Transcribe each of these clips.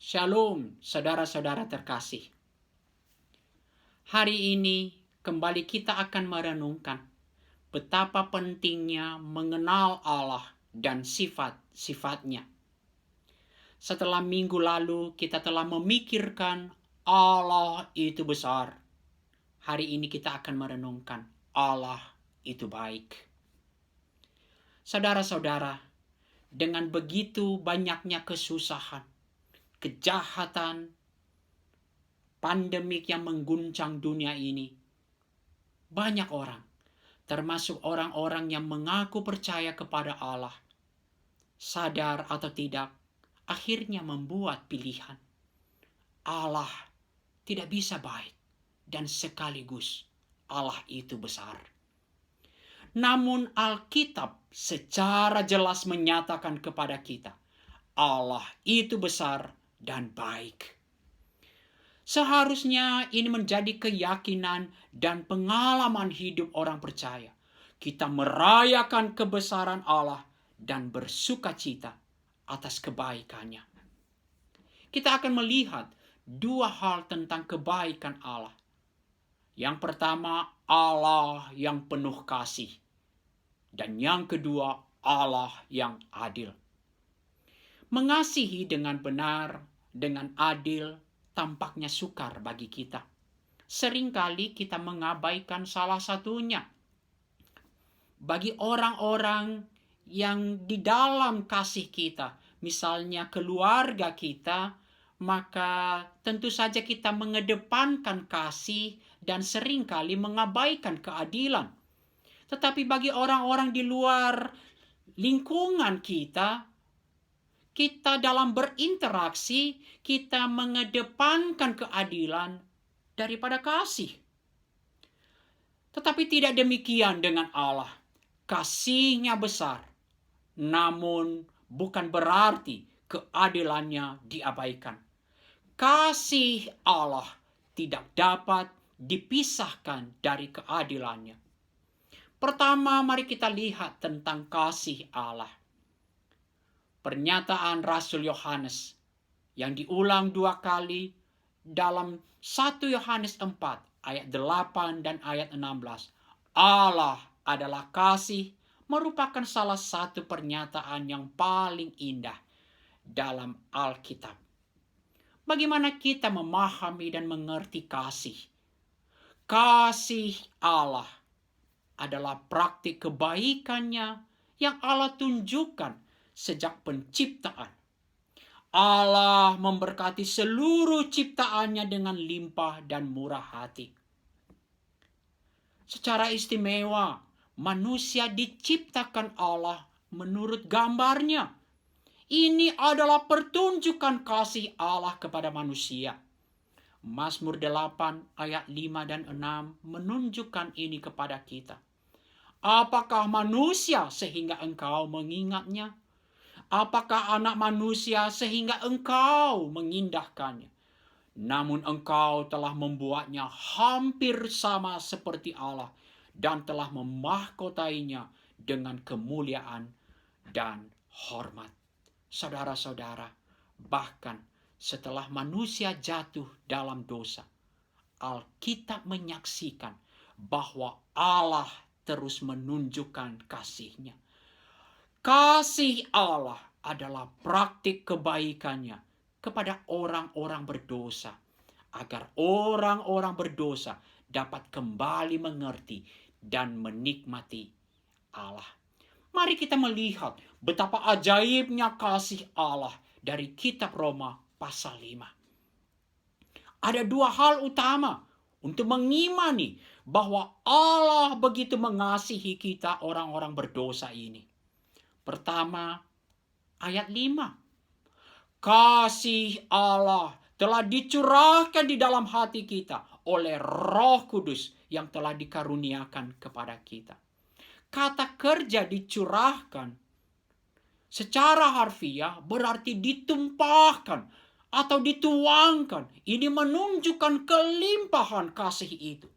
Shalom, saudara-saudara terkasih. Hari ini kembali kita akan merenungkan betapa pentingnya mengenal Allah dan sifat-sifatnya. Setelah minggu lalu kita telah memikirkan Allah itu besar. Hari ini kita akan merenungkan Allah itu baik. Saudara-saudara, dengan begitu banyaknya kesusahan, kejahatan, pandemik yang mengguncang dunia ini, banyak orang, termasuk orang-orang yang mengaku percaya kepada Allah, sadar atau tidak, akhirnya membuat pilihan. Allah tidak bisa baik, dan sekaligus Allah itu besar. Namun Alkitab secara jelas menyatakan kepada kita, Allah itu besar dan baik. Seharusnya ini menjadi keyakinan dan pengalaman hidup orang percaya. Kita merayakan kebesaran Allah dan bersukacita atas kebaikannya. Kita akan melihat dua hal tentang kebaikan Allah. Yang pertama, Allah yang penuh kasih. Dan yang kedua, Allah yang adil. Mengasihi dengan benar, dengan adil, tampaknya sukar bagi kita. Seringkali kita mengabaikan salah satunya. Bagi orang-orang yang di dalam kasih kita, misalnya keluarga kita, maka tentu saja kita mengedepankan kasih dan seringkali mengabaikan keadilan. Tetapi bagi orang-orang di luar lingkungan kita dalam berinteraksi, kita mengedepankan keadilan daripada kasih. Tetapi tidak demikian dengan Allah. Kasih-Nya besar, namun bukan berarti keadilannya diabaikan. Kasih Allah tidak dapat dipisahkan dari keadilannya. Pertama, mari kita lihat tentang kasih Allah. Pernyataan Rasul Yohanes yang diulang dua kali dalam 1 Yohanes 4 ayat 8 dan ayat 16. Allah adalah kasih merupakan salah satu pernyataan yang paling indah dalam Alkitab. Bagaimana kita memahami dan mengerti kasih? Kasih Allah adalah praktik kebaikannya yang Allah tunjukkan sejak penciptaan. Allah memberkati seluruh ciptaannya dengan limpah dan murah hati. Secara istimewa, manusia diciptakan Allah menurut gambarnya. Ini adalah pertunjukan kasih Allah kepada manusia. Mazmur 8 ayat 5 dan 6 menunjukkan ini kepada kita. Apakah manusia sehingga engkau mengingatnya? Apakah anak manusia sehingga engkau mengindahkannya? Namun engkau telah membuatnya hampir sama seperti Allah dan telah memahkotainya dengan kemuliaan dan hormat. Saudara-saudara, bahkan setelah manusia jatuh dalam dosa, Alkitab menyaksikan bahwa Allah terus menunjukkan kasih-Nya. Kasih Allah adalah praktik kebaikannya kepada orang-orang berdosa, agar orang-orang berdosa dapat kembali mengerti dan menikmati Allah. Mari kita melihat betapa ajaibnya kasih Allah dari kitab Roma pasal 5. Ada dua hal utama untuk mengimani bahwa Allah begitu mengasihi kita orang-orang berdosa ini. Pertama, ayat 5. Kasih Allah telah dicurahkan di dalam hati kita oleh Roh Kudus yang telah dikaruniakan kepada kita. Kata kerja dicurahkan secara harfiah berarti ditumpahkan atau dituangkan. Ini menunjukkan kelimpahan kasih itu.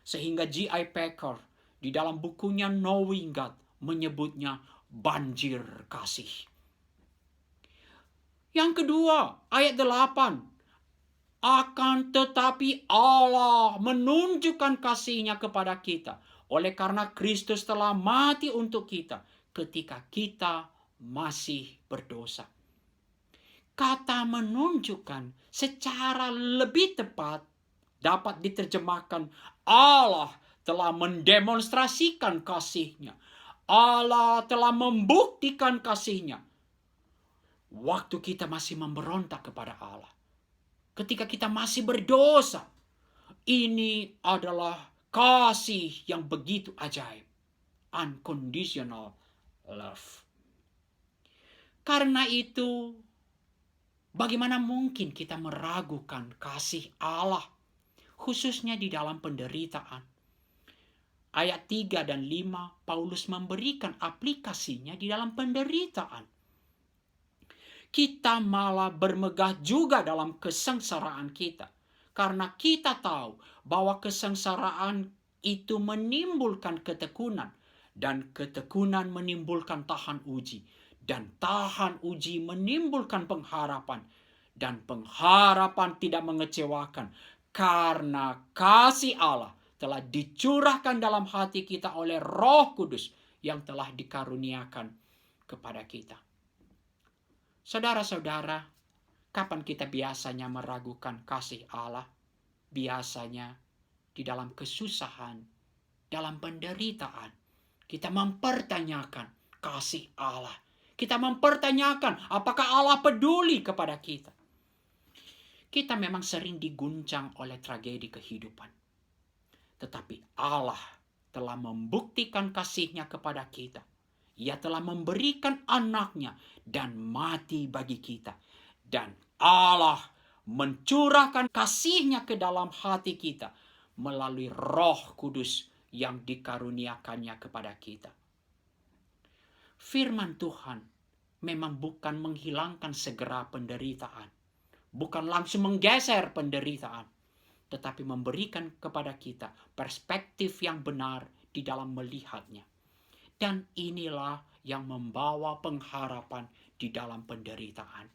Sehingga J.I. Packer di dalam bukunya Knowing God menyebutnya banjir kasih. Yang kedua, ayat 8. Akan tetapi Allah menunjukkan kasih-Nya kepada kita oleh karena Kristus telah mati untuk kita ketika kita masih berdosa. Kata menunjukkan secara lebih tepat dapat diterjemahkan Allah telah mendemonstrasikan kasih-Nya. Allah telah membuktikan kasih-Nya waktu kita masih memberontak kepada Allah. Ketika kita masih berdosa. Ini adalah kasih yang begitu ajaib. Unconditional love. Karena itu, bagaimana mungkin kita meragukan kasih Allah, khususnya di dalam penderitaan? Ayat 3 dan 5, Paulus memberikan aplikasinya di dalam penderitaan. Kita malah bermegah juga dalam kesengsaraan kita. Karena kita tahu bahwa kesengsaraan itu menimbulkan ketekunan. Dan ketekunan menimbulkan tahan uji. Dan tahan uji menimbulkan pengharapan. Dan pengharapan tidak mengecewakan. Karena kasih Allah telah dicurahkan dalam hati kita oleh Roh Kudus yang telah dikaruniakan kepada kita. Saudara-saudara, kapan kita biasanya meragukan kasih Allah? Biasanya di dalam kesusahan, dalam penderitaan. Kita mempertanyakan kasih Allah. Kita mempertanyakan apakah Allah peduli kepada kita. Kita memang sering diguncang oleh tragedi kehidupan. Tetapi Allah telah membuktikan kasih-Nya kepada kita. Ia telah memberikan anaknya dan mati bagi kita. Dan Allah mencurahkan kasih-Nya ke dalam hati kita melalui Roh Kudus yang dikaruniakannya kepada kita. Firman Tuhan memang bukan menghilangkan segera penderitaan. Bukan langsung menggeser penderitaan. Tetapi memberikan kepada kita perspektif yang benar di dalam melihatnya. Dan inilah yang membawa pengharapan di dalam penderitaan.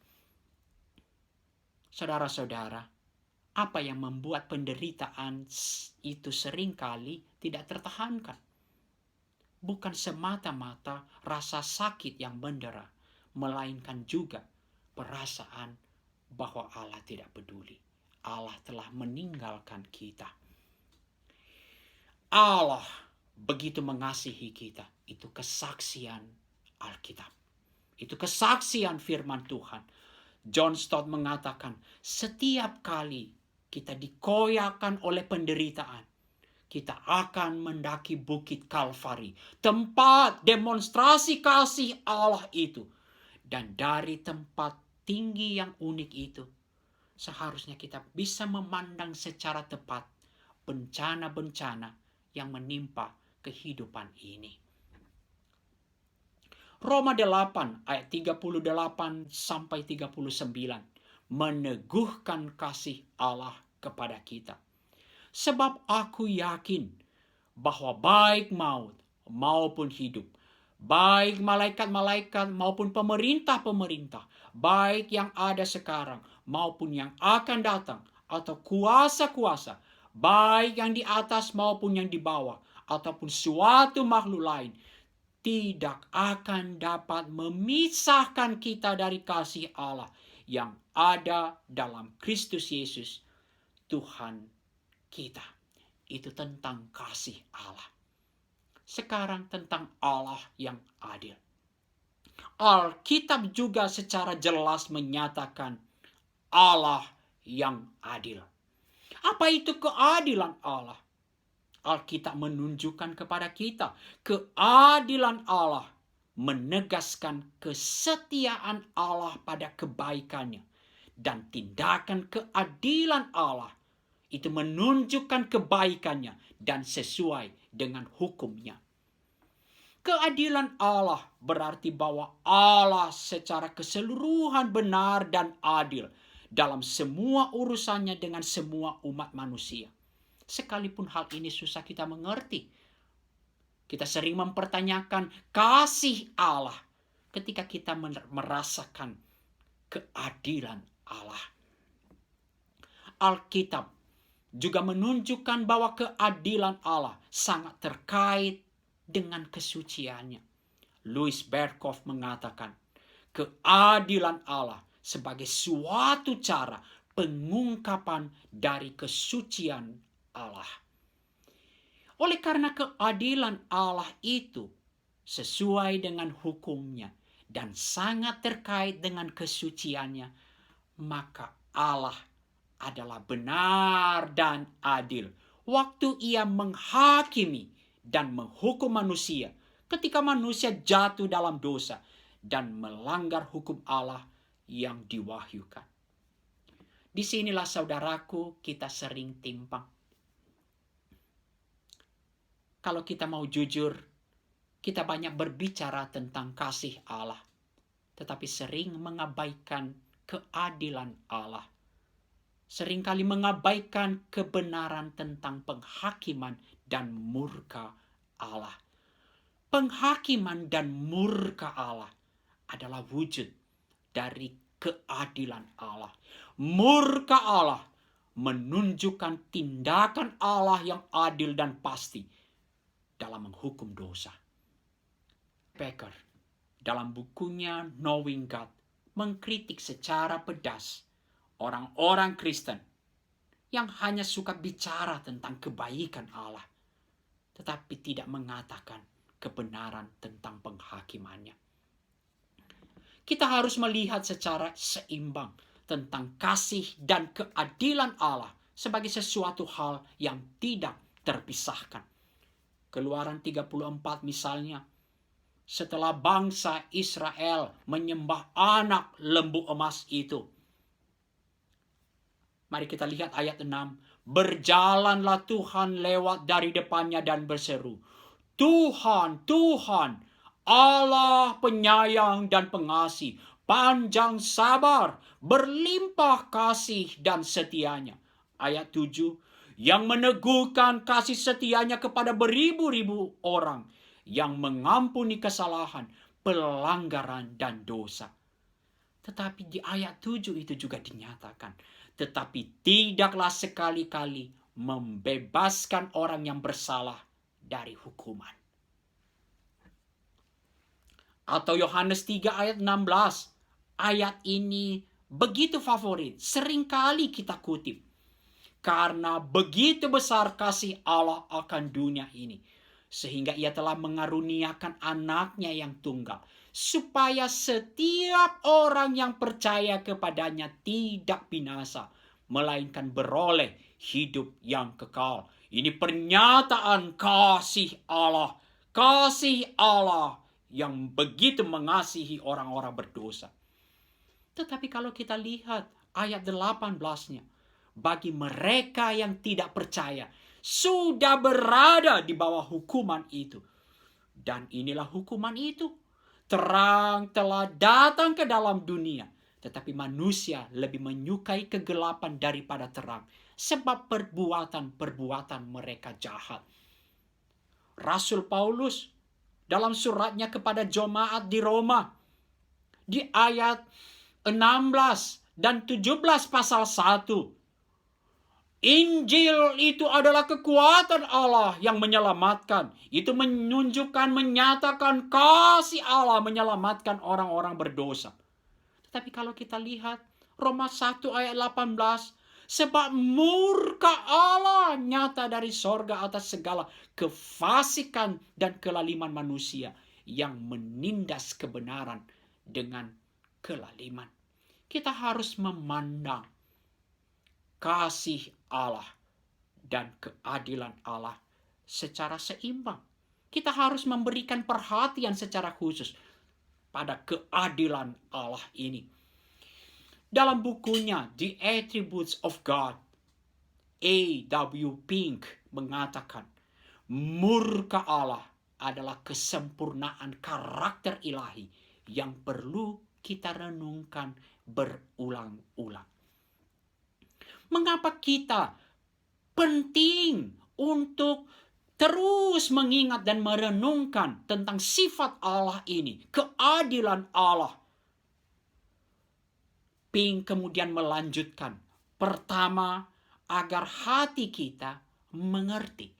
Saudara-saudara, apa yang membuat penderitaan itu seringkali tidak tertahankan? Bukan semata-mata rasa sakit yang mendera, melainkan juga perasaan bahwa Allah tidak peduli. Allah telah meninggalkan kita. Allah begitu mengasihi kita. Itu kesaksian Alkitab. Itu kesaksian firman Tuhan. John Stott mengatakan, setiap kali kita dikoyakkan oleh penderitaan, kita akan mendaki bukit Kalvari, tempat demonstrasi kasih Allah itu. Dan dari tempat tinggi yang unik itu, seharusnya kita bisa memandang secara tepat bencana-bencana yang menimpa kehidupan ini. Roma 8 ayat 38 sampai 39 meneguhkan kasih Allah kepada kita. Sebab aku yakin bahwa baik maut maupun hidup, baik malaikat-malaikat maupun pemerintah-pemerintah, baik yang ada sekarang maupun yang akan datang, atau kuasa-kuasa, baik yang di atas maupun yang di bawah, ataupun suatu makhluk lain, tidak akan dapat memisahkan kita dari kasih Allah yang ada dalam Kristus Yesus, Tuhan kita. Itu tentang kasih Allah. Sekarang tentang Allah yang adil. Alkitab juga secara jelas menyatakan Allah yang adil. Apa itu keadilan Allah? Alkitab menunjukkan kepada kita keadilan Allah, menegaskan kesetiaan Allah pada kebaikannya, dan tindakan keadilan Allah itu menunjukkan kebaikannya dan sesuai dengan hukumnya. Keadilan Allah berarti bahwa Allah secara keseluruhan benar dan adil dalam semua urusannya dengan semua umat manusia. Sekalipun hal ini susah kita mengerti. Kita sering mempertanyakan kasih Allah ketika kita merasakan keadilan Allah. Alkitab juga menunjukkan bahwa keadilan Allah sangat terkait dengan kesuciannya. Louis Berkhof mengatakan, keadilan Allah sebagai suatu cara pengungkapan dari kesucian Allah. Oleh karena keadilan Allah itu sesuai dengan hukumnya dan sangat terkait dengan kesuciannya, maka Allah adalah benar dan adil waktu ia menghakimi dan menghukum manusia ketika manusia jatuh dalam dosa dan melanggar hukum Allah yang diwahyukan. Disinilah saudaraku kita sering timpang. Kalau kita mau jujur, kita banyak berbicara tentang kasih Allah, tetapi sering mengabaikan keadilan Allah. Seringkali mengabaikan kebenaran tentang penghakiman dan murka Allah. Penghakiman dan murka Allah adalah wujud dari keadilan Allah. Murka Allah menunjukkan tindakan Allah yang adil dan pasti dalam menghukum dosa. Becker dalam bukunya Knowing God mengkritik secara pedas orang-orang Kristen yang hanya suka bicara tentang kebaikan Allah, tetapi tidak mengatakan kebenaran tentang penghakimannya. Kita harus melihat secara seimbang tentang kasih dan keadilan Allah sebagai sesuatu hal yang tidak terpisahkan. Keluaran 34 misalnya, setelah bangsa Israel menyembah anak lembu emas itu, mari kita lihat ayat 6. Berjalanlah Tuhan lewat dari depannya dan berseru, Tuhan, Tuhan, Allah penyayang dan pengasih, panjang sabar, berlimpah kasih dan setianya. Ayat 7. Yang meneguhkan kasih setianya kepada beribu-ribu orang, yang mengampuni kesalahan, pelanggaran dan dosa. Tetapi di ayat 7 itu juga dinyatakan, tetapi tidaklah sekali-kali membebaskan orang yang bersalah dari hukuman. Atau Yohanes 3 ayat 16. Ayat ini begitu favorit, seringkali kita kutip. Karena begitu besar kasih Allah akan dunia ini, sehingga ia telah mengaruniakan anaknya yang tunggal, supaya setiap orang yang percaya kepadanya tidak binasa, melainkan beroleh hidup yang kekal. Ini pernyataan kasih Allah. Kasih Allah yang begitu mengasihi orang-orang berdosa. Tetapi kalau kita lihat ayat 18-nya, bagi mereka yang tidak percaya, sudah berada di bawah hukuman itu. Dan inilah hukuman itu. Terang telah datang ke dalam dunia, tetapi manusia lebih menyukai kegelapan daripada terang, sebab perbuatan-perbuatan mereka jahat. Rasul Paulus dalam suratnya kepada jemaat di Roma, di ayat 16 dan 17 pasal 1, Injil itu adalah kekuatan Allah yang menyelamatkan. Itu menunjukkan, menyatakan kasih Allah menyelamatkan orang-orang berdosa. Tetapi kalau kita lihat Roma 1 ayat 18, sebab murka Allah nyata dari sorga atas segala kefasikan dan kelaliman manusia yang menindas kebenaran dengan kelaliman. Kita harus memandang kasih Allah dan keadilan Allah secara seimbang. Kita harus memberikan perhatian secara khusus pada keadilan Allah ini. Dalam bukunya The Attributes of God, A.W. Pink mengatakan, murka Allah adalah kesempurnaan karakter ilahi yang perlu kita renungkan berulang-ulang. Mengapa kita penting untuk terus mengingat dan merenungkan tentang sifat Allah ini, keadilan Allah? Pink kemudian melanjutkan. Pertama, agar hati kita mengerti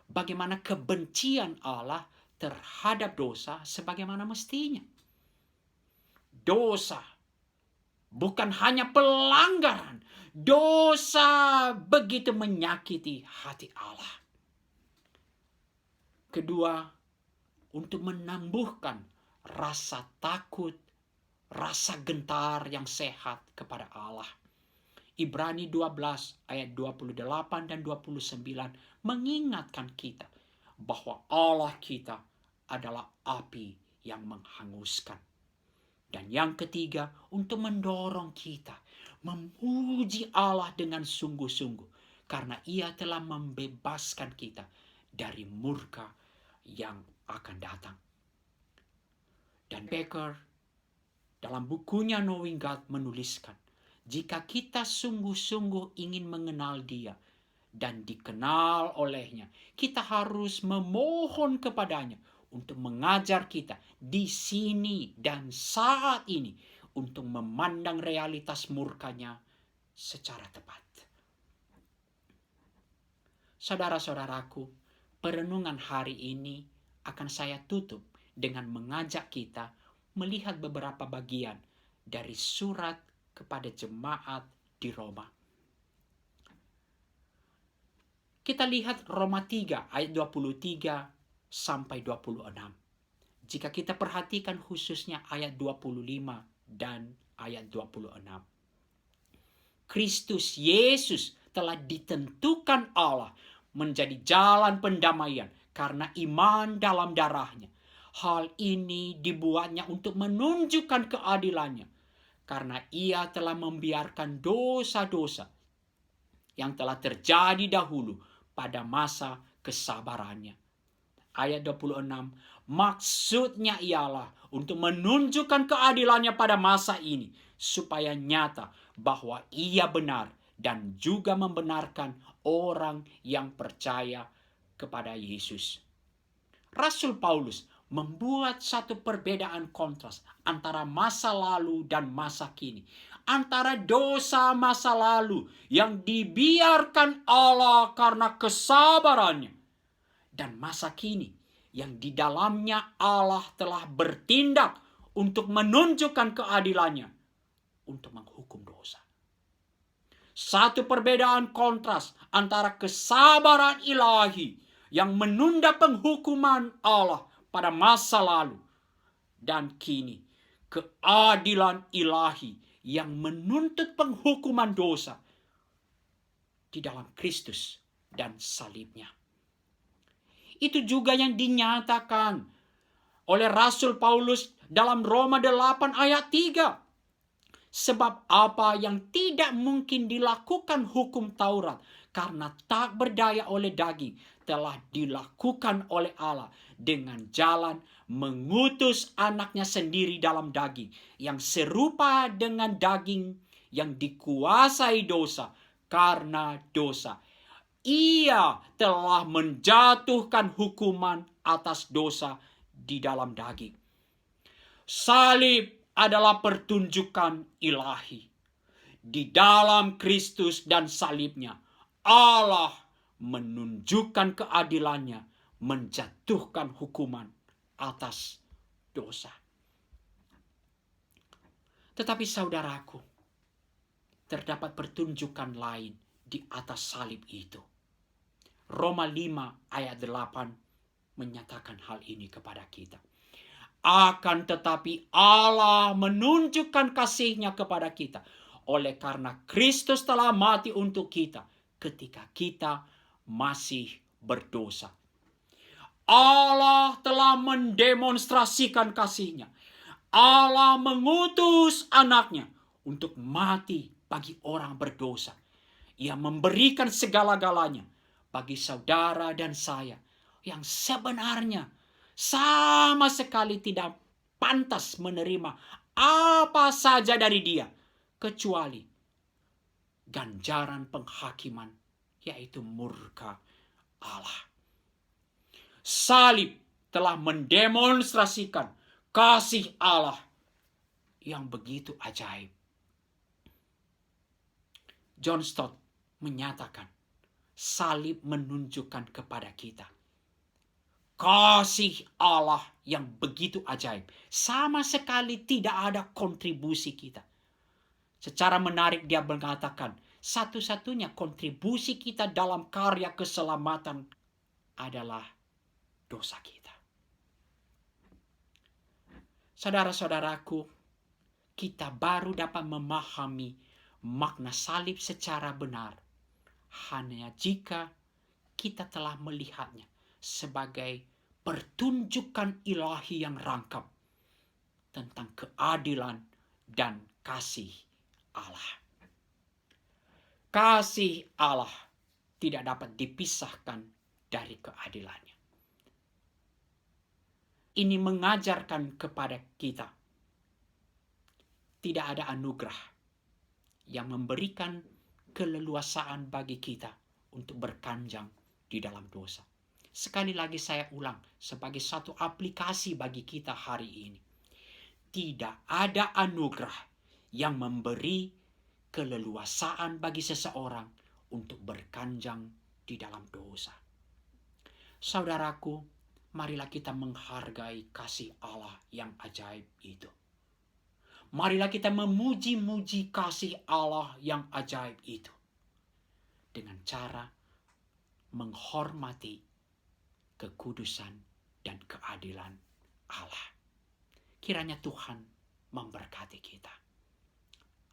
bagaimana kebencian Allah terhadap dosa sebagaimana mestinya. Dosa bukan hanya pelanggaran. Dosa begitu menyakiti hati Allah. Kedua, untuk menumbuhkan rasa takut, rasa gentar yang sehat kepada Allah. Ibrani 12 ayat 28 dan 29 mengingatkan kita bahwa Allah kita adalah api yang menghanguskan. Dan yang ketiga, untuk mendorong kita memuji Allah dengan sungguh-sungguh karena Ia telah membebaskan kita dari murka yang akan datang. Dan Becker dalam bukunya Knowing God menuliskan, jika kita sungguh-sungguh ingin mengenal Dia dan dikenal olehnya, kita harus memohon kepadanya untuk mengajar kita di sini dan saat ini untuk memandang realitas murkanya secara tepat. Saudara-saudaraku, perenungan hari ini akan saya tutup dengan mengajak kita melihat beberapa bagian dari surat kepada jemaat di Roma. Kita lihat Roma 3 ayat 23 sampai 26. Jika kita perhatikan khususnya ayat 25 dan ayat 26. Kristus Yesus telah ditentukan Allah menjadi jalan pendamaian karena iman dalam darahnya. Hal ini dibuatnya untuk menunjukkan keadilannya karena Ia telah membiarkan dosa-dosa yang telah terjadi dahulu pada masa kesabarannya. Ayat 26, maksudnya ialah untuk menunjukkan keadilannya pada masa ini supaya nyata bahwa Ia benar dan juga membenarkan orang yang percaya kepada Yesus. Rasul Paulus membuat satu perbedaan kontras antara masa lalu dan masa kini. Antara dosa masa lalu yang dibiarkan Allah karena kesabarannya. Dan masa kini yang di dalamnya Allah telah bertindak untuk menunjukkan keadilannya. Untuk menghukum dosa. Satu perbedaan kontras antara kesabaran ilahi yang menunda penghukuman Allah pada masa lalu dan kini keadilan ilahi yang menuntut penghukuman dosa di dalam Kristus dan salibnya. Itu juga yang dinyatakan oleh Rasul Paulus dalam Roma 8 ayat 3. Sebab apa yang tidak mungkin dilakukan hukum Taurat karena tak berdaya oleh daging telah dilakukan oleh Allah dengan jalan mengutus anaknya sendiri dalam daging yang serupa dengan daging yang dikuasai dosa karena dosa. Ia telah menjatuhkan hukuman atas dosa di dalam daging. Salib adalah pertunjukan ilahi. Di dalam Kristus dan salibnya, Allah menunjukkan keadilannya, menjatuhkan hukuman atas dosa. Tetapi saudaraku, terdapat pertunjukan lain di atas salib itu. Roma 5 ayat 8 menyatakan hal ini kepada kita. Akan tetapi Allah menunjukkan kasih-Nya kepada kita oleh karena Kristus telah mati untuk kita ketika kita masih berdosa. Allah telah mendemonstrasikan kasih-Nya. Allah mengutus anaknya untuk mati bagi orang berdosa. Ia memberikan segala-galanya bagi saudara dan saya yang sebenarnya sama sekali tidak pantas menerima apa saja dari Dia kecuali ganjaran penghakiman, yaitu murka Allah. Salib telah mendemonstrasikan kasih Allah yang begitu ajaib. John Stott menyatakan, salib menunjukkan kepada kita kasih Allah yang begitu ajaib. Sama sekali tidak ada kontribusi kita. Secara menarik dia mengatakan, satu-satunya kontribusi kita dalam karya keselamatan adalah dosa kita. Saudara-saudaraku, kita baru dapat memahami makna salib secara benar hanya jika kita telah melihatnya sebagai pertunjukan ilahi yang rangkap tentang keadilan dan kasih Allah. Kasih Allah tidak dapat dipisahkan dari keadilannya. Ini mengajarkan kepada kita tidak ada anugerah yang memberikan keleluasaan bagi kita untuk berkanjang di dalam dosa. Sekali lagi saya ulang sebagai satu aplikasi bagi kita hari ini. Tidak ada anugerah yang memberi keleluasaan bagi seseorang untuk berkanjang di dalam dosa. Saudaraku, marilah kita menghargai kasih Allah yang ajaib itu. Marilah kita memuji-muji kasih Allah yang ajaib itu dengan cara menghormati kekudusan dan keadilan Allah. Kiranya Tuhan memberkati kita.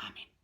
Amin.